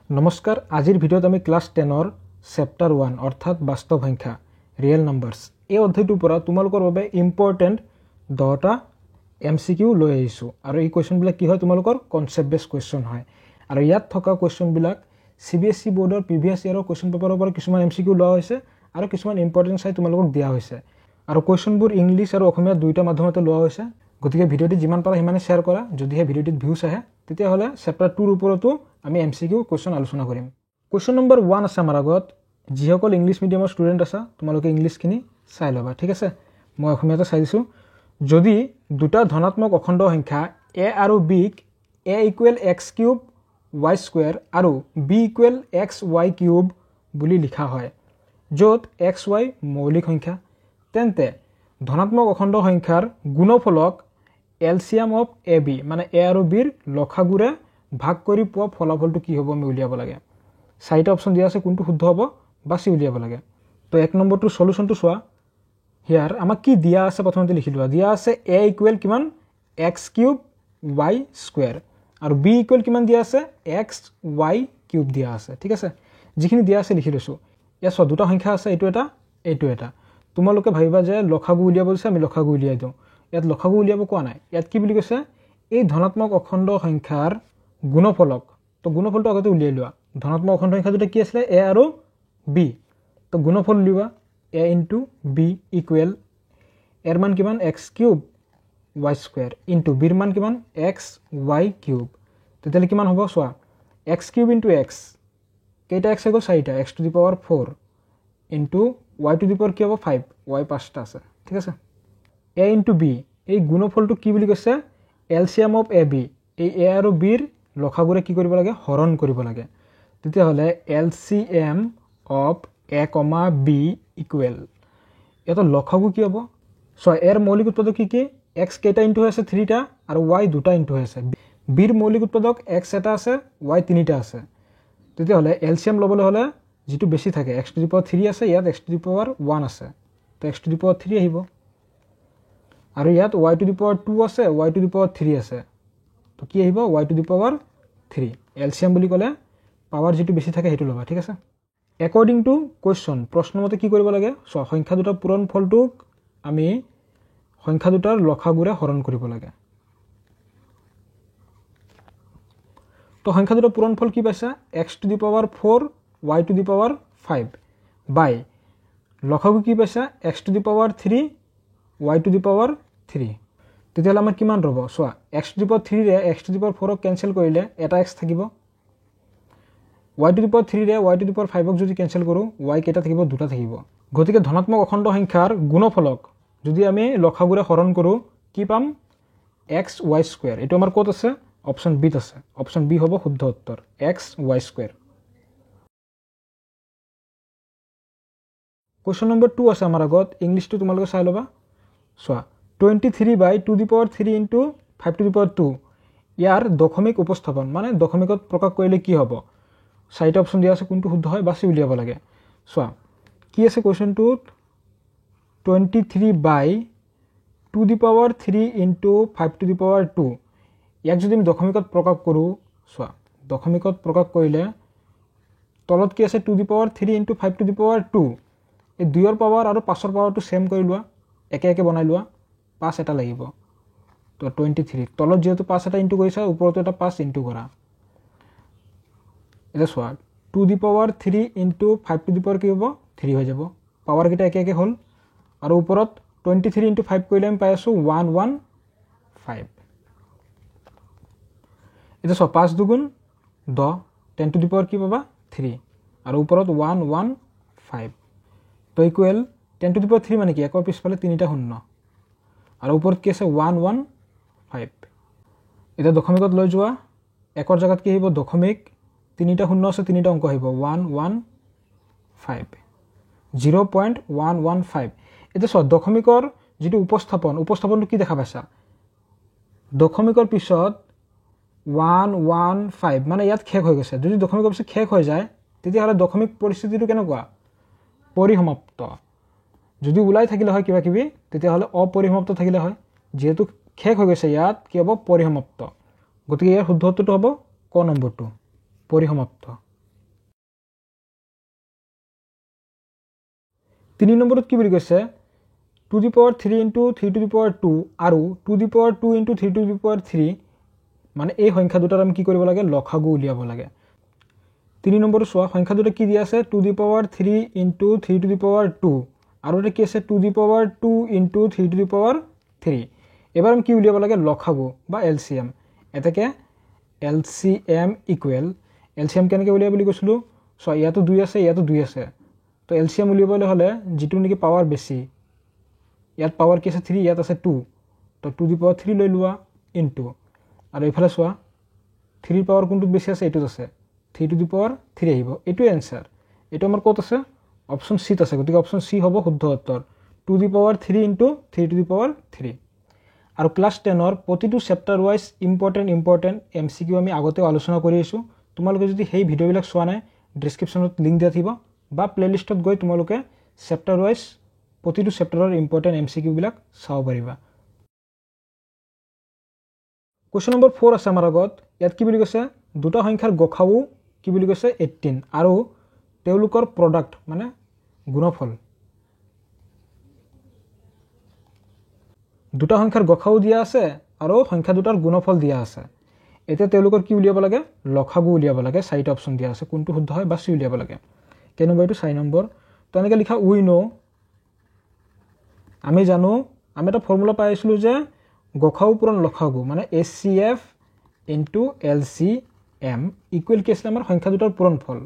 নমস্কাৰ আজিৰ ভিডিঅ'ত আমি ক্লাছ 10ৰ চেপ্টাৰ 1 অৰ্থাৎ বাস্তৱ সংখ্যা ৰিয়েল নাম্বাৰছ এই অধ্যায়টোৰ পৰা তোমালোকৰ বাবে ইম্পৰ্টেণ্ট 10টা এমসিকিউ লৈ আহিছোঁ আৰু এই কোৱেশ্চনবিলাক কি হয় তোমালোকৰ কনসেপ্ট বেস কোৱেশ্চন হয় আৰু ইয়াত থকা কোৱেশ্চনবিলাক সিবিএসই বোৰ্ডৰ প্ৰিভিয়াস ইয়াৰৰ কোৱেশ্চন পেপাৰৰ পৰা কিছুমান এমসিকিউ লোৱা হৈছে আৰু কিছুমান ইম্পৰ্টেণ্ট চাই তোমালোকক দিয়া হৈছে আৰু কোৱেশ্চনবোৰ ইংলিছ আৰু অসমীয়া দুইটা মাধ্যমতে লোৱা হৈছে গতিকে ভিডিঅ'টি যিমান পাৰা সিমানে শেয়াৰ কৰা যদিহে ভিডিঅ'টিত ভিউজ আহে তেতিয়াহ'লে চেপ্টাৰ 2ৰ ওপৰতো আমি এমসিকিউ কোৱেশ্চন আলোচনা কৰিম কোৱেশ্চন নম্বৰ 1 আছে আমাৰ আগত যিসকল ইংলিছ মিডিয়ামৰ ষ্টুডেণ্ট আছে তোমালোকে ইংলিছখিনি চাই ল'বা ঠিক আছে মই অসমীয়াতে চাই দিছোঁ যদি দুটা ধনাত্মক অখণ্ড সংখ্যা a আৰু b ক a = x³ y² আৰু b = xy³ বুলি লিখা হয় য'ত xy মৌলিক সংখ্যা তেন্তে ধনাত্মক অখণ্ড সংখ্যাৰ গুণফলক LCM of AB মানে a আৰু b ৰ লসাগুৰে ভাগ কৰি পোৱা ফলাফলটো কি হ'ব আমি উলিয়াব লাগে চাৰিটা অপচন দিয়া আছে কোনটো শুদ্ধ হ'ব বাছি উলিয়াব লাগে তো এক নম্বৰটো সলিউশনটো চোৱা হিয়াৰ আমাক কি দিয়া আছে প্ৰথমতে লিখি লোৱা দিয়া আছে a = কিমান x³ y² আৰু b = কিমান দিয়া আছে xy³ দিয়া আছে ঠিক আছে যিখিনি দিয়া আছে লিখি লৈছো ইয়া সব দুটা সংখ্যা আছে এইটো এটা তোমালোকে ভাবিবা যে লসাগু উলিয়াব দিছে আমি লসাগু উলিয়াই দিওঁ ইয়াত লসাগু উলিয়াব কোৱা নাই ইয়াত কি বুলি কৈছে এই ধনাত্মক অখণ্ড সংখ্যাৰ গুণফলক তো গুণফলটো আগতে উলিয়াই লোৱা ধনাত্মক অখণ্ড সংখ্যা দুটা কি আছিল a আৰু b তো গুণফল উলিওৱা a * b = এৰ মান কিমান x³ y² * b ৰ মান কিমান xy³ তেতিয়ালে কিমান হ'ব চোৱা x³ * x কেইটা x হৈ গ'ল 4টা x⁴ y² কি হ'ব 5 y 5টা আছে ঠিক আছে a * b এই গুণফলটো কি বুলি কৈছে LCM of AB এই a আৰু b ৰ লসাগুৰে কি কৰিব লাগে হৰণ কৰিব লাগে তেতিয়াহ'লে LCM of a, b = এটা লসাগু কি হ'ব সো এর মৌলিক উৎপাদক কি x কেইটা ইনটু আছে 3টা আৰু y দুটা ইনটু আছে b ৰ মৌলিক উৎপাদক x এটা আছে y 3টা আছে তেতিয়াহ'লে LCM লবলৈ হলে যেটো বেছি থাকে x⁴ আছে ইয়াত x⁴ আছে তো x⁴ আহিব আৰু ইয়াত y⁴ আছে y⁴ আছে তো কি আহিব y⁴ LCM বুলি ক'লে পাৱাৰ যেটো বেছি থাকে হেতু লবা ঠিক আছে according to question প্ৰশ্নমতে কি কৰিব লাগে সো সংখ্যা দুটা পূৰণ ফলটোক আমি সংখ্যা দুটাৰ লসাগুৰে হৰণ কৰিব লাগে তো সংখ্যা দুটাৰ পূৰণ ফল কি পাইছা x⁴ y⁵ বাই লসাগু কি পাইছা x⁵ y⁵ তেতিয়াহ'লে আমাৰ কিমান ৰব চোৱা x⁵ ৰে x⁴ ক কেনসেল কৰিলে এটা x থাকিব y⁵ ৰে y⁵ ক যদি কেনসেল কৰো y কেইটা থাকিব দুটা থাকিব গতিকে ধনাত্মক অখণ্ড সংখ্যাৰ গুণফলক যদি আমি লসাগুৰে হৰণ কৰো কি পাম xy² এটো আমাৰ ক'ত আছে অপচন বি ত আছে অপচন বি হ'ব শুদ্ধ উত্তৰ xy²। কোৱেশ্চন নম্বৰ 2 আছে আমাৰ আগত ইংলিশটো তোমালোকে চাই লবা চোৱা 23/2³ * 5² ইয়াৰ দশমিক উপস্থাপন মানে দশমিকত প্ৰকাশ কৰিলে কি হ'ব চাৰিটা অপচন দিয়া আছে কোনটো শুদ্ধ হয় বাছি উলিয়াব লাগে চোৱা কি আছে কোৱেশ্চনটোত 23/2³ * 5² ইয়াক যদি আমি দশমিকত প্ৰকাশ কৰো চোৱা দশমিকত প্ৰকাশ কৰিলে তলত কি আছে 23 * 5² এই 2ৰ পাৱাৰ আৰু 5ৰ পাৱাৰটো সেম কৰি লোৱা একে বনাই লোৱা 5 এটা লাগিব তো 23 তলত যেহেতু 5 এটা ইনটু কৰিছা ওপৰতো এটা 5 ইনটু কৰা এটা চোৱা 23 * 5² কি হ'ব 3 হৈ যাব পাৱাৰ কেইটা একে হ'ল আৰু ওপৰত 23 * 5 কৰিলে আমি পাই আছো 115 এটা চোৱা 5 দুগুণ 10 10⁻³ কি পাবা 3 আৰু ওপৰত 115 তো ইকুৱেল 10⁻³ মানে কি একৰ পিছফালে 3টা শূন্য আৰু ওপৰত কি আছে 115 এটা দশমিকত লৈ যোৱা একৰ জায়গাত কি আহিব দশমিক 3টা শূন্য আছে 3টা অংক আহিব 115 0.115 এটা সব দশমিকৰ যেটো উপস্থাপনটো কি দেখা পাইছা দশমিকৰ পিছত 115 মানে ইয়াত শেষ হৈ গৈছে যদি দশমিকৰ পিছত শেষ হৈ যায় তেতিয়াহ'লে দশমিক পৰিস্থিতিটো কেনেকুৱা পৰিসমাপ্ত যদি উলাই থাকিলে হয় কিবা কিবি তেতিয়াহ'লে অপৰিসমাপ্ত থাকিলে হয় যেহেতু শেষ হৈ গৈছে ইয়াত কি হ'ব পৰিসমাপ্ত গতিকে ইয়াৰ শুদ্ধ উত্তৰটো হ'ব ক নম্বৰটো পৰিসমাপ্ত 3 নম্বৰত কি বুলি কৈছে to the power 3 into 3 to the power 2 আৰু 2 দি power 2 into 3 to the power 3 মানে এই সংখ্যা দুটাৰ আমি কি কৰিব লাগে লসাগু উলিয়াব লাগে 3 নম্বৰ চোৱা সংখ্যা দুটা কি দিয়া আছে 2 দি power 3 into 3 to the power 2 আৰু এটা কি আছে 2 দি power 2 into 3 to the power 3 এবাৰ আমি কি উলিয়াব লাগে লসাগু বা এলসিএম এটাকে এলসিএম ইকুৱেল এলসিএম কেনেকৈ উলিয়াব বুলি কৈছিলো সো ইয়াতো 2 আছে ইয়াতো 2 আছে তো এলসিএম উলিয়াবলৈ হলে যেটো নেকি পাৱাৰ বেছি ইয়াত পাৱাৰ কি আছে 3 ইয়াত আছে 2 তো 2 দি পাৱাৰ 3 লৈ লোৱা ইনটু আৰু ইফালে চোৱা 3 পাৱাৰ কোনটো বেছি আছে এটোত আছে 3 টু দি পাৱাৰ 3 আহিব এটো आंसर এটো আমাৰ কত আছে অপচন সি আছে গতিকে অপচন সি হ'ব শুদ্ধ উত্তৰ 2 দি power 3 into 3 to the power 3 আৰু ক্লাস 10 ৰ প্ৰতিটো চেপ্টাৰ ওয়াইজ ইম্পৰ্টেন্ট এমসিকিউ আমি আগতে আলোচনা কৰি আছো তোমালোকে যদি সেই ভিডিওবিলাক চোৱা নাই ডেসক্ৰিপচনত লিংক দিয়া থাকিব বা প্লেলিষ্টত গৈ তোমালোকে চেপ্টাৰ ওয়াইজ প্ৰতিটো চেপ্টাৰৰ ইম্পৰ্টেন্ট এমসিকিউ বিলাক চাও পাৰিবা কোৱেশ্চন নম্বৰ 4 আছে আমাৰ আগত ইয়াত কি বুলি কৈছে দুটা সংখ্যাৰ গসাউ কি বুলি কৈছে 18 আৰু তেওঁলোকৰ প্ৰডাক্ট মানে গুণফল দুটা সংখ্যাৰ গসাউ দিয়া আছে আৰু সংখ্যা দুটাৰ গুণফল দিয়া আছে এতিয়া তেওঁলোকৰ কি উলিয়াব লাগে লসাগু উলিয়াব লাগে চাৰিটা অপচন দিয়া আছে কোনটো শুদ্ধ হয় বা সি উলিয়াব লাগে কেনেকৈ এইটো 4 নম্বৰ তো এনেকৈ লিখা উই নো আমি জানো আমি এটা ফৰ্মুলা পাইছিলো যে গসাউ পূৰণ লসাগু মানে HCF ইনটু LCM ইকুৱেল কি আছে আমাৰ সংখ্যা দুটাৰ পূৰণফল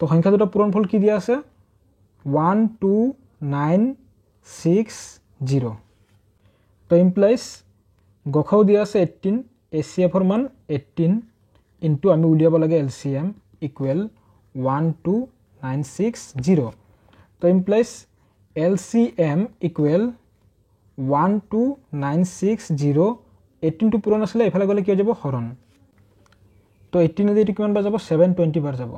তো সংখ্যা দুটাৰ পূৰণফল কি দিয়া আছে 12960 তো ইমপ্লাইজ গসাউ দিয়া আছে 18 HCF ৰ মান 18 ইনটু আমি উলিয়াব লাগে LCM ইকুৱেল 12960 তো ইমপ্লাইজ LCM equal 12960 18 to পূৰণ আসলে এফালে গলে কি হৈ যাব হৰণ তো 18 এদি কিমান বাৰ যাব 720 বাৰ যাব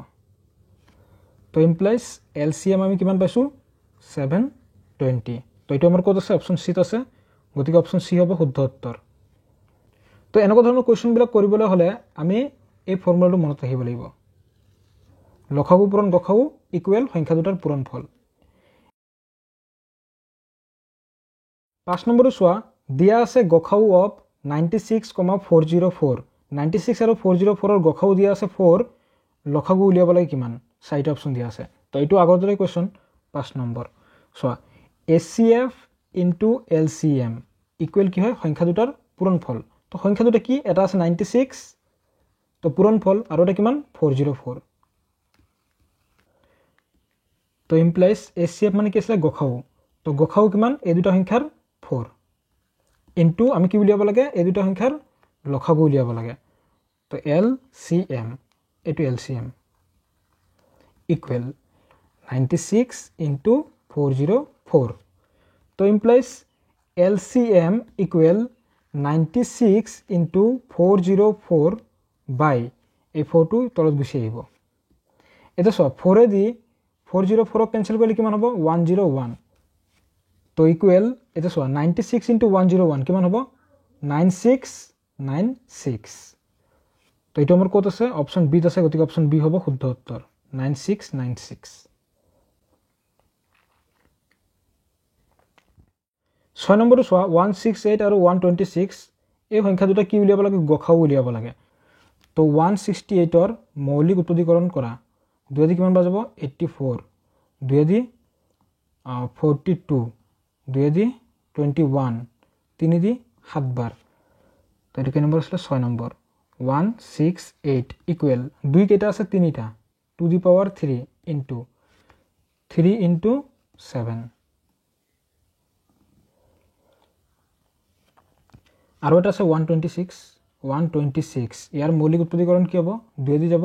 তো ইমপ্লাইজ LCM আমি কিমান পাইছো 720 তো এটো আমাৰ কত আছে অপচন সি আছে গতিকে অপচন সি হ'ব শুদ্ধ উত্তৰ তো এনেকুৱা ধৰণৰ কোৱেশ্চন বিলাক কৰিবলৈ হলে আমি এই ফৰ্মুলাটো মনত ৰাখিব লাগিব লসাগু পূৰণ গসাউ ইকুৱেল সংখ্যা দুটাৰ পূৰণফল 5 নম্বৰে চোৱা দিয়া আছে গসাউ অফ 96,404 96 আৰু 404 ৰ গসাউ দিয়া আছে 4 লসাগু উলিয়াব লাগে কিমান চাৰিটা অপচন দিয়া আছে তো এটো আগৰ দৰে কোৱেশ্চন 5 নম্বৰ চোৱা HCF ইনটু LCM ইকুৱেল কি হয় সংখ্যা দুটাৰ পূৰণফল তো সংখ্যা দুটা কি এটা আছে 96 তো পূৰণফল আৰু এটা কিমান 404 তো ইমপ্লাইজ HCF মানে কি আছে গসাউ তো গসাউ কিমান এই দুটা সংখ্যাৰ 4 ইনটু আমি কি উলিয়াব লাগে এই দুটা সংখ্যাৰ লসাগু উলিয়াব লাগে তো LCM এটো LCM ইকুৱেল 96 ইনটু 404 তো ইমপ্লাইজ LCM ইকুৱেল 96 ইনটু 404 বাই এই 4 টো তলত গুছি আহিব এটা সব 4 এদি 404 ক্যান্সেল কৰিলে কিমান হ'ব 101 তো ইকুৱেল এটা চোৱা 96 ইনটু 101 কিমান হ'ব 9696 তো এটো আমাৰ কত আছে অপচন বি আছে গতিকে অপচন বি হ'ব শুদ্ধ উত্তৰ 9696 6 নম্বৰটো চোৱা 168 আৰু 126 এই সংখ্যা দুটা কি উলিয়াব লাগে গসাউ উলিয়াব লাগে তো 168 ৰ মৌলিক উৎপত্তিকৰণ কৰা দুই কিমান বাজাব 84 দুই 42 দুই 21 তিনি 7 বাৰ তো এটো কি নম্বৰ আছে 6 নম্বৰ 168 ইকুৱেল দুই কেটা আছে তিনিটা 2 দি পাৱাৰ 3 ইনটু 3 ইনটু 7 আৰু এটা আছে 126 ইয়াৰ মৌলিক উৎপত্তিকৰণ কি হ'ব 2 দি যাব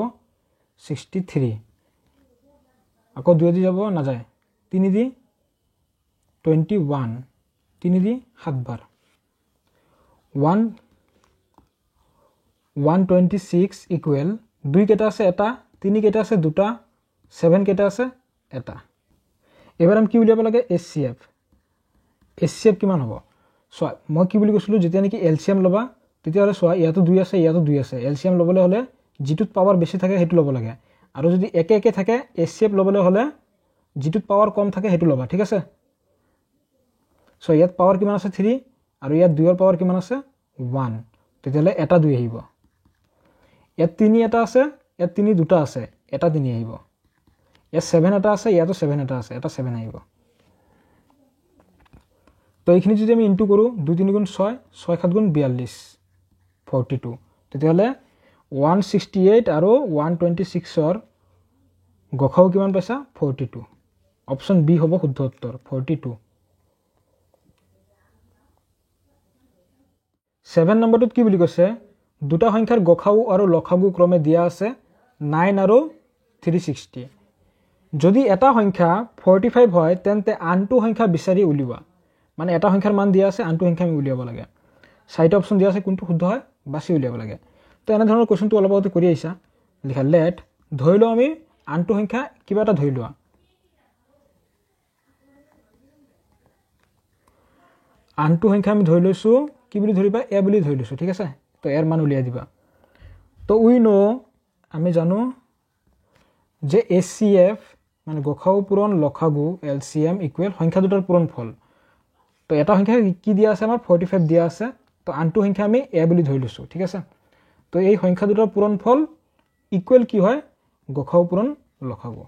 63 আকৌ 2 দি যাব না যায় 3 দি 21 3 দি 7 বাৰ 126 ইকুৱেল 2 কেটা আছে এটা 3 কেটা আছে দুটা 7 কেটা আছে এটা এবাৰ আমি কি উলিয়াব লাগে HCF কিমান হ'ব সো মই কি বুলি কৈছিলো যেতিয়া নেকি LCM লবা তেতিয়া হলে সোয়া ইয়াতো 2 আছে ইয়াতো 2 আছে LCM লবলে হলে যেটোত পাৱাৰ বেছি থাকে হেতু লব লাগে আৰু যদি একে একে থাকে HCF লবলে হলে যিটোত পাৱাৰ কম থাকে সেইটো ল'বা ঠিক আছে সো ইয়াত পাৱাৰ কিমান আছে 3 আৰু ইয়াত 2 ৰ পাৱাৰ কিমান আছে 1 তেতিয়ালে এটা 2 আহিব ইয়াত 3 এটা আছে ইয়াত 3 দুটা আছে এটা 3 আহিব ইয়াত 7 এটা আছে ইয়াতো 7 এটা আছে এটা 7 আহিব তো এইখিনি যদি আমি ইনটু কৰো 2 3 গুণ 6 6 7 গুণ 42 42 তেতিয়ালে 168 আৰু 126 ৰ গখাও কিমান পাইছা 42 অপচন বি হ'ব শুদ্ধ উত্তৰ 42 7 নম্বৰটোত কি বুলি কৈছে দুটা সংখ্যাৰ গখাও আৰু লখাগু ক্ৰমে দিয়া আছে 9 আৰু 360 যদি এটা সংখ্যা 45 হয় তেন্তে আনটো সংখ্যা বিচাৰি উলিওৱা মানে এটা সংখ্যাৰ মান দিয়া আছে আনটো সংখ্যা আমি উলিয়াব লাগে চাৰিটা অপচন দিয়া আছে কোনটো শুদ্ধ হয় বাছি উলিয়াব লাগে তো এনে ধৰণৰ কোৱেশ্চনটো অলপ আগতে কৰি আইছা লিখা লেট ধৰি লও আমি আনটো সংখ্যা কিবা এটা ধৰি লোৱা আনটো সংখ্যা আমি ধৰি লৈছো কি বুলি ধৰিবা a বুলি ধৰি লৈছো ঠিক আছে তো এৰ মান উলিয়াই দিবা তো উই নো আমি জানো যে HCF মানে গখাও পূৰণ লখাগু LCM ইকুৱেল সংখ্যা দুটাৰ পূৰণফল তো এটা সংখ্যা কি দিয়া আছে আমাৰ 45 দিয়া আছে তো আনটো সংখ্যা আমি a বুলি ধৰি লৈছো ঠিক আছে তো এই সংখ্যা দুটাৰ পূৰণফল ইকুৱেল কি হয় গখাও পূৰণ লখাগু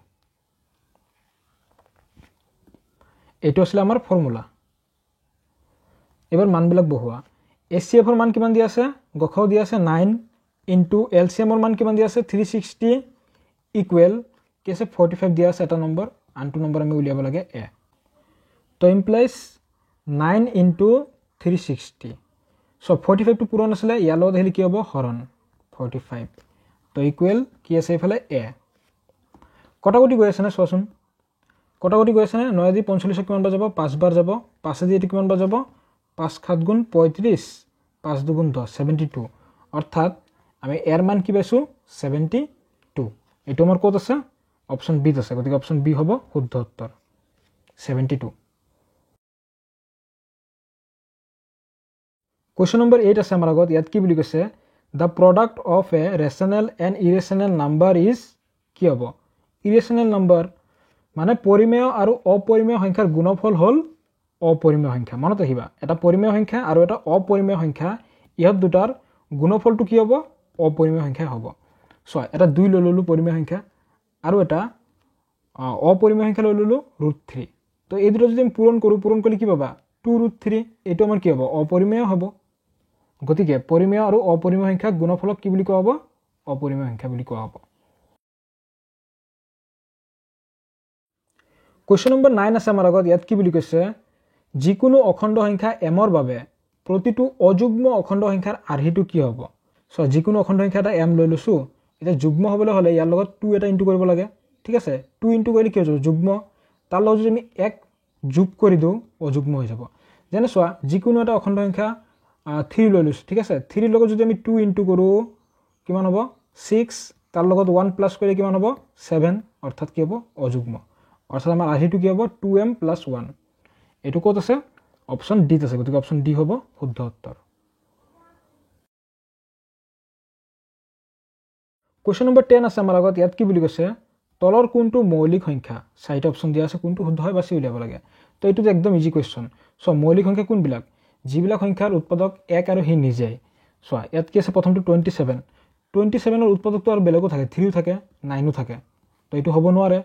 এটো আছিল আমাৰ ফৰ্মুলা এবাৰ মানবিলাক বহোৱা HCF ৰ মান কিমান দিয়া আছে গখাও দিয়া আছে 9 ইনটু LCM ৰ মান কিমান দিয়া আছে 360 ইকুৱেল কি আছে 45 দিয়া আছে এটা নম্বৰ আনটো নম্বৰ আমি উলিয়াব লাগে a তো ইমপ্লাইজ 9 ইনটু 360 সো 45 টো পূৰণ আছিল ইয়াৰ লগত হেলি কি হ'ব হৰণ 45 তো ইকুৱেল কি আছে ইফালে a কটাকটি গৈ আছে না চোৱাচোন কটাকটি গৈ আছে না 9 দি 45 কিমান বাৰ যাব 5 বাৰ যাব 5 দি এটো কিমান বাৰ যাব 5 7 গুণ 35 5 2 গুণ 10 72 অৰ্থাৎ আমি এৰ মান কি পাইছো 72 এটো আমাৰ কত আছে অপচন বি আছে গতিকে অপচন বি হ'ব শুদ্ধ উত্তৰ 72 কোৱেশ্চন নম্বৰ 8 আছে আমাৰ আগত ইয়াত কি বুলি কৈছে the product of a rational and irrational number is কি হ'ব irrational number মানে পৰিমেয় আৰু অপৰিমেয় সংখ্যাৰ গুণফল হল অপৰিমেয় সংখ্যা মনত ৰাখিবা এটা পৰিমেয় সংখ্যা আৰু এটা অপৰিমেয় সংখ্যা ইহত দুটাৰ গুণফলটো কি হ'ব অপৰিমেয় সংখ্যা হ'ব সো এটা 2 লললো পৰিমেয় সংখ্যা আৰু এটা অপৰিমেয় সংখ্যা লললো √3 তো এই দুটো যদি আমি পূৰণ কৰিলে কি পাবা 2√3 এটো আমাৰ কি হ'ব অপৰিমেয় হ'ব গতিকে পৰিমেয় আৰু অপৰিমেয় সংখ্যা গুণফলক কি বুলি কোৱা হ'ব অপৰিমেয় সংখ্যা বুলি কোৱা হ'ব কোৱেশ্চন নম্বৰ 9 আছে আমাৰ আগত ইয়াত কি বুলি কৈছে যিকোনো অখণ্ড সংখ্যা m ৰ বাবে প্ৰতিটো অযুগ্ম অখণ্ড সংখ্যাৰ আৰ্হিটো কি হ'ব সো যিকোনো অখণ্ড সংখ্যা এটা m লৈ লৈছো এটা যুগ্ম হ'বলৈ হলে ইয়াৰ লগত 2 এটা ইনটু কৰিব লাগে ঠিক আছে 2 ইনটু কৰিলে কি হ'ব যুগ্ম তাৰ লগত যদি আমি 1 যোগ কৰি দিও অযুগ্ম হৈ যাব যেনে সোৱা যিকোনো এটা অখণ্ড সংখ্যা 3 লৈ লৈছো ঠিক আছে 3 লগত যদি আমি 2 ইনটু কৰো কিমান হ'ব 6 তাৰ লগত 1 প্লাস কৰিলে কিমান হ'ব 7 অৰ্থাৎ কি হ'ব অযুগ্ম অৰ্থাৎ আমাৰ আৰ্হিটো কি হ'ব 2m + 1 এটো কত আছে অপচন ডি আছে গতিকে অপচন ডি হ'ব শুদ্ধ উত্তৰ কোৱেশ্চন নম্বৰ 10 আছে আমাৰ আগত ইয়াত কি বুলি কৈছে তলৰ কোনটো মৌলিক সংখ্যা চাৰিটা অপচন দিয়া আছে কোনটো শুদ্ধ হয় বাছি উলিয়াব লাগে তো এটো একদম ইজি কোৱেশ্চন সো মৌলিক সংখ্যা কোনবিলাক যিবিলাক সংখ্যাৰ উৎপাদক 1 আৰু হি নিজে সো ইয়াত কি আছে প্ৰথমটো 27 27 ৰ উৎপাদকটো আৰু বেলেগো থাকে 3 থাকে 9 থাকে তো এটো হ'ব নোৱাৰে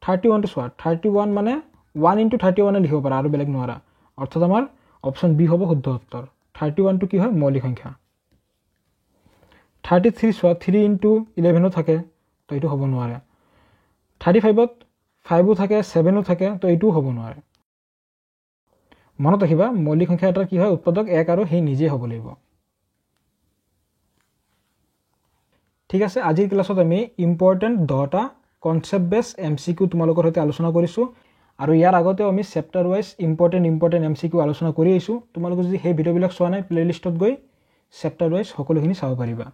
31 টো সোৱা 31 মানে 1 * 31 লিখিব পাৰা আৰু বেলেগ নোৱাৰা অৰ্থাৎ আমাৰ অপচন বি হ'ব শুদ্ধ উত্তৰ 31 টো কি হয় মৌলিক সংখ্যা 33 সোৱা 3 * 11 থাকে তো এটো হ'ব নোৱাৰে 35 ত 5 থাকে 7 থাকে তো এটো হ'ব নোৱাৰে মনত ৰাখিবা মৌলিক সংখ্যা এটা কি হয় উৎপাদক 1 আৰু হি নিজে হ'ব লাগিব ঠিক আছে আজিৰ ক্লাছত আমি ইম্পৰ্টেন্ট 10টা কনসেপ্ট বেস এমসিকিউ তোমালোকৰ সৈতে আলোচনা কৰিছো আৰু ইয়াৰ আগতে আমি চেপ্টাৰ ওয়াইজ ইম্পৰ্টেন্ট এমসিকিউ আলোচনা কৰি আইছো তোমালোকে যদি সেই ভিডিওবিলাক চোৱা নাই প্লেলিষ্টত গৈ চেপ্টাৰ ওয়াইজ সকলোখিনি চাব পাৰিবা